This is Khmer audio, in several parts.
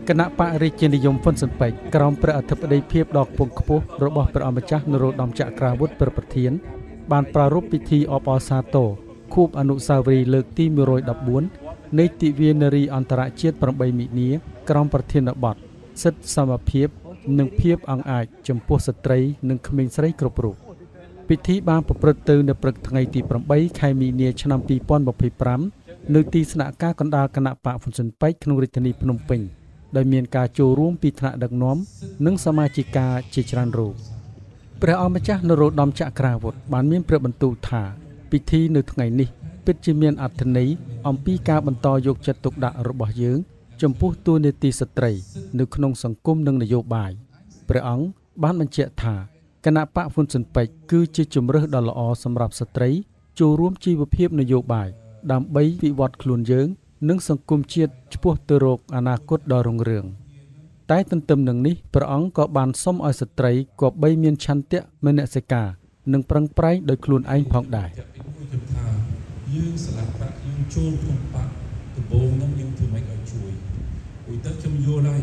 គណៈបរិជានិយមហ៊ុនស៊ិនប៉ិចក្រោមព្រះអធិបតីភាពដ៏ខ្ពង់ខ្ពស់របស់ព្រះអង្គម្ចាស់នរោត្តមចក្រាវុធព្រះប្រធានបានប្រារព្ធពិធីអបអរសាទរខួបអនុស្សាវរីយ៍លើកទី114នៃទិវានារីអន្តរជាតិ8មិនិនាក្រោមប្រធានបទសិទ្ធិសមភាពនិងភាពអង្អាចចំពោះស្ត្រីនិងក្មេងស្រីគ្រប់រូបពិធីបានប្រព្រឹត្តទៅនៅព្រឹកថ្ងៃទី8ខែមីនាឆ្នាំ2025នៅទីស្នាក់ការកណ្ដាលគណៈបកហ៊ុនស៊ិនប៉ិចក្នុងរាជធានីភ្នំពេញដោយមានការចូលរួមពីថ្នាក់ដឹកនាំនិងសមាជិកាជាច្រើនរូបព្រះអង្គម្ចាស់នរោត្តមចក្រាវុធបានមានព្រះបន្ទូលថាពិធីនៅថ្ងៃនេះពិតជាមានអត្ថន័យអំពីការបន្តយកចិត្តទុកដាក់របស់យើងចំពោះតួនាទីស្ត្រីនៅក្នុងសង្គមនិងនយោបាយព្រះអង្គបានបញ្ជាក់ថាគណៈបកហ៊ុនស៊ិនប៉ិចគឺជាជម្រើសដ៏ល្អសម្រាប់ស្ត្រីចូលរួមជីវភាពនយោបាយដើម្បីវិវត្តខ្លួនយើងនិងសង្គមជាតិឆ្ពោះទៅរកអនាគតដ៏រុងរឿងតែទន្ទឹមនឹងនេះព្រះអង្គក៏បានសុំឲ្យស្ត្រីគប្បីមានឆន្ទៈមនសិការនិងប្រឹងប្រែងដោយខ្លួនឯងផងដែរយើងស្លាប់បាក់យើងចូលក្នុងបាក់ដំបូងហ្នឹងយើងធ្វើម៉េចឲ្យជួយព្រោះទៅខ្ញុំយល់ហើយ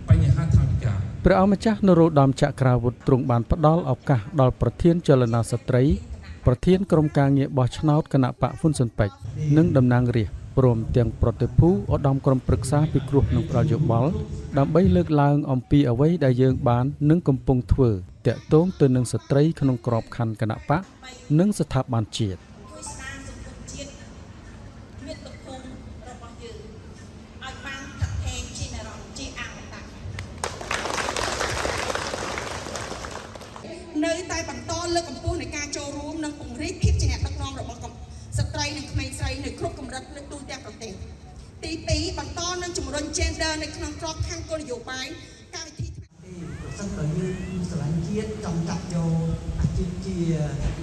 បញ្ហាថាវិការព្រះអង្គម្ចាស់នរោត្តមចក្រាវុធទ្រង់បានផ្ដល់ឱកាសដល់ប្រធានចលនាស្ត្រីប្រធានក្រុមការងារបោះឆ្នោតគណៈបកហ៊ុនស៊ិនប៉ិចនិងតំណាងរាស្ត្រព្រមទាំងប្រតិភូឧត្តមក្រុមប្រឹក្សាពិគ្រោះនិងផ្ដល់យោបល់ដើម្បីលើកឡើងអំពីអ្វីដែលយើងបាននិងកំពុងធ្វើតាក់ទងទៅនឹងស្ត្រីក្នុងក្របខ័ណ្ឌគណៈបកនិងស្ថាប័នជាតិនៅតែបន្តលើកកម្ពស់នៃការចូលរួមនិងពង្រីកភាពជាអ្នកដឹកនាំរបស់ស្ត្រីនិងក្មេងស្រីនៅគ្រប់កម្រិតនៅទូទាំងប្រទេសទី2បន្តនឹងជំរុញ gender នៅក្នុងក្របខ័ណ្ឌគោលនយោបាយការវិធីប្រសិនបើយើងស្រឡាញ់ជាតិចង់ចាប់យកអាជីពជា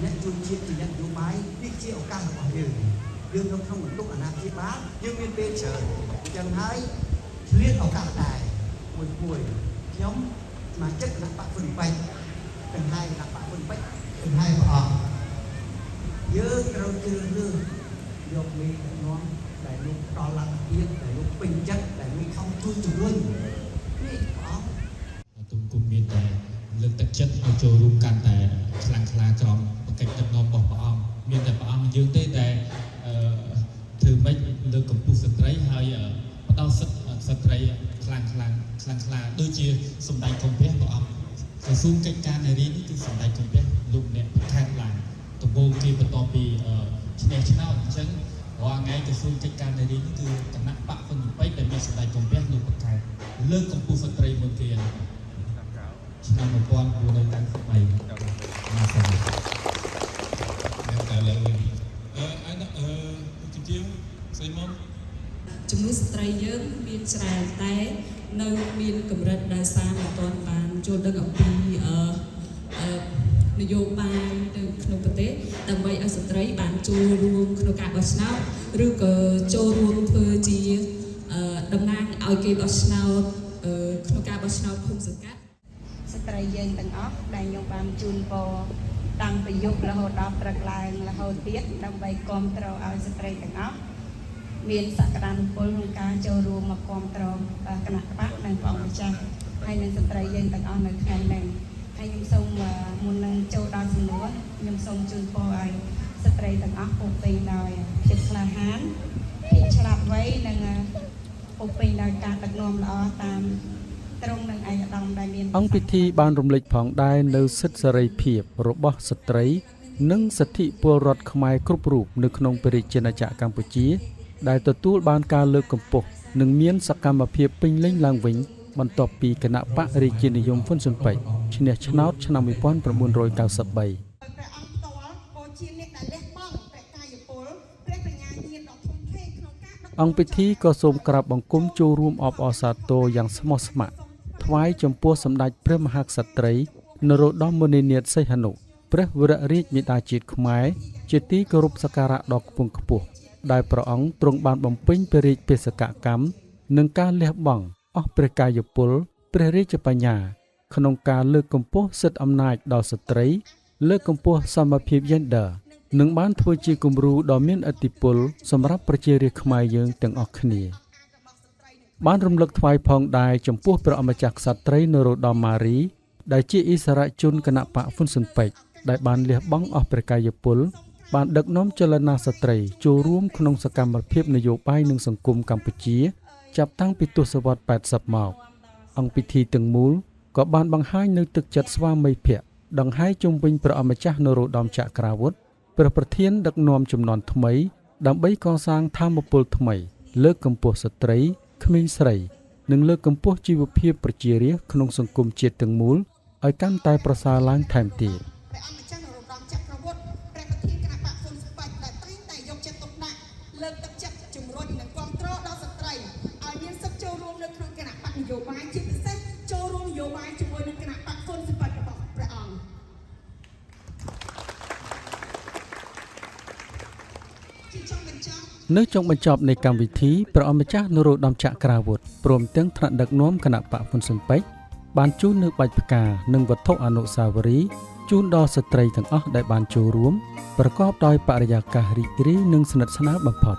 អ្នកជួយជាតិជាអ្នកនយោបាយនេះជាឱកាសរបស់យើងនៅក្នុងបន្ទុកអាណាព្យាបាលយើងមានពេលច្រើនអញ្ចឹងហើយឆ្លៀតឱកាសដែរមួយខ្ញុំសមាជិកគណៈបកហ៊ុនប៉ិចទាំងហើយគណៈបកហ៊ុនប៉ិចទាំងហើយព្រះអង្គយើងត្រូវជ្រើសរើសយកមេដឹកនាំដែលលោកដល់លទ្ធភាពដែលលោកពេញចិត្តដែលលោកខំជួយជំរុញនេះព្រះអង្គទុំគុំមានតែលើកទឹកចិត្តឲ្យចូលរួមកាន់តែខ្លាំងក្លាក្រមបកិច្ចដឹកនាំរបស់ព្រះអង្គមានតែព្រះអង្គយើងទេដែលធ្វើម៉េចលើកកម្ពស់ស្ត្រីហើយផ្ដល់សិទ្ធិស្ត្រីខ្លាំងក្លាដូចជាសម្ដេចកុម្ពះព្រះអង្គក្រសួងកិច្ចការនារីនេះគឺសម្ដេចកុម្ពះលោកអ្នកបន្ថែមឡើងដំបូងគេបន្តពីឈ្នះឆ្នោតអញ្ចឹងរាល់ថ្ងៃក្រសួងកិច្ចការនារីនេះគឺគណៈបកហ៊ុនប៉ិចដែលមានសម្ដេចកុម្ពះលោកបង្កើតលើកកម្ពស់ស្ត្រីមុនគេឆ្នាំ1993ណាស់ហើយតែលើជាស្អីមកជំនួយស្ត្រីយើងមានច្រើនតែនៅមានកម្រិតដែលសារមិនទាន់បានចូលដឹងអំពីនយោបាយនៅក្នុងប្រទេសដើម្បីឲ្យស្ត្រីបានចូលរួមក្នុងការបោះឆ្នោតឬក៏ចូលរួមធ្វើជាតំណាងឲ្យគេបោះឆ្នោតក្នុងការបោះឆ្នោតឃុំសង្កាត់ស្ត្រីយើងទាំងអស់ដែលខ្ញុំបានជូនពរតាំងពីយប់រហូតដល់ព្រឹកឡើងរហូតទៀតដើម្បីគាំទ្រឲ្យស្ត្រីទាំងអស់មានសក្តានុពលក្នុងការចូលរួមមកគាំទ្រគណៈបកនិងព្រះអង្គម្ចាស់ហើយនិងស្ត្រីយើងទាំងអស់នៅថ្ងៃនេះហើយខ្ញុំសូមមុននឹងចូលដល់សំណួរខ្ញុំសូមជូនពរឲ្យស្ត្រីទាំងអស់ពោពេញដោយភាពក្លាហានភាពឆ្លាតវៃនិងពោពេញដោយការដឹកនាំល្អតាមត្រង់នឹងឯកឧត្តមដែលមានអង្គពិធីបានរំលេចផងដែរនៅសិទ្ធិសេរីភាពរបស់ស្ត្រីនិងសិទ្ធិពលរដ្ឋខ្មែរគ្រប់រូបនៅក្នុងព្រះរាជាណាចក្រកម្ពុជាដែលទទួលបានការលើកកម្ពស់និងមានសកម្មភាពពេញលេញឡើងវិញបន្ទាប់ពីគណៈបករាជានិយមហ៊ុនស៊ុនប៉ិចឈ្នះឆ្នោតឆ្នាំ1993អង្គពិធីក៏សូមក្រាបបង្គំចូលរួមអបអរសាទរយ៉ាងស្មោះស្ម័គ្រថ្វាយចំពោះសម្ដេចព្រះមហាក្សត្រីនរោត្តមមុនិនាថសីហនុព្រះវររាជមាតាជាតិខ្មែរជាទីគោរពសក្ការៈដ៏ខ្ពង់ខ្ពស់ដែលព្រះអង្គទ្រង់បានបំពេញព្រះរាជបេសកកម្មនិងការលះបង់អស់ព្រះកាយពលព្រះរាជបញ្ញាក្នុងការលើកកម្ពស់សិទ្ធិអំណាចដល់ស្ត្រីលើកកម្ពស់សមភាព Gender និងបានធ្វើជាគំរូដ៏មានឥទ្ធិពលសម្រាប់ប្រជារាស្ត្រខ្មែរយើងទាំងអស់គ្នា បានរំលឹកថ្វាយផងដែរចំពោះព្រះអម្ចាស់ក្សត្រីនរោត្តមម៉ារីដែលជាអិសរាជជនគណៈបកហ៊ុនស៊ិនប៉ិចដែលបានលះបង់អស់ព្រះកាយពលបានដឹកនាំចលនាស្ត្រីចូលរួមក្នុងសកម្មភាពនយោបាយនិងសង្គមកម្ពុជាចាប់តាំងពីទសវត្សរ៍ 80 មកអង្គពិធីទាំងមូលក៏បានបង្ហាញនូវទឹកចិត្តស្វាមីភក្តិដង្ហែជុំវិញព្រះអម្ចាស់នរោត្តមចក្រាវុធព្រះប្រធានដឹកនាំជំនាន់ថ្មីដើម្បីកសាងធម៌ពលថ្មីលើកកម្ពស់ស្ត្រីក្មេងស្រីនិងលើកកម្ពស់ជីវភាពប្រជារាស្ត្រក្នុងសង្គមជាតិទាំងមូលឲ្យកាន់តែប្រសើរឡើងថែមទៀត ព្រះអង្គម្ចាស់នរោត្តមចក្រវុឌ្ឍព្រះប្រធានគណៈបកហ៊ុនស៊ិនប៉ិចដែលតែងតែយកចិត្តទុកដាក់លើកទឹកចិត្តជំរុញនិងគាំទ្រដល់ស្ត្រីឲ្យមានសិទ្ធិចូលរួមនៅក្នុងគណៈបកនយោបាយជាពិសេសចូលរួមនយោបាយជាមួយនឹងគណៈបកហ៊ុនស៊ិនប៉ិចរបស់ព្រះអង្គជាចុងបញ្ចប់ នៅចុងបញ្ចប់នៃកម្មវិធីព្រះអម្ចាស់នរោត្តមចក្រាវុធព្រមទាំងថ្នាក់ដឹកនាំគណៈបកហ៊ុនស៊ិនប៉ិចបានជូននូវបាច់ផ្កានិងវត្ថុអនុស្សាវរីយ៍ជូនដល់ស្ត្រីទាំងអស់ដែលបានចូលរួមប្រកបដោយបរិយាកាសរីករាយនិងស្និទ្ធស្នាលបំផុត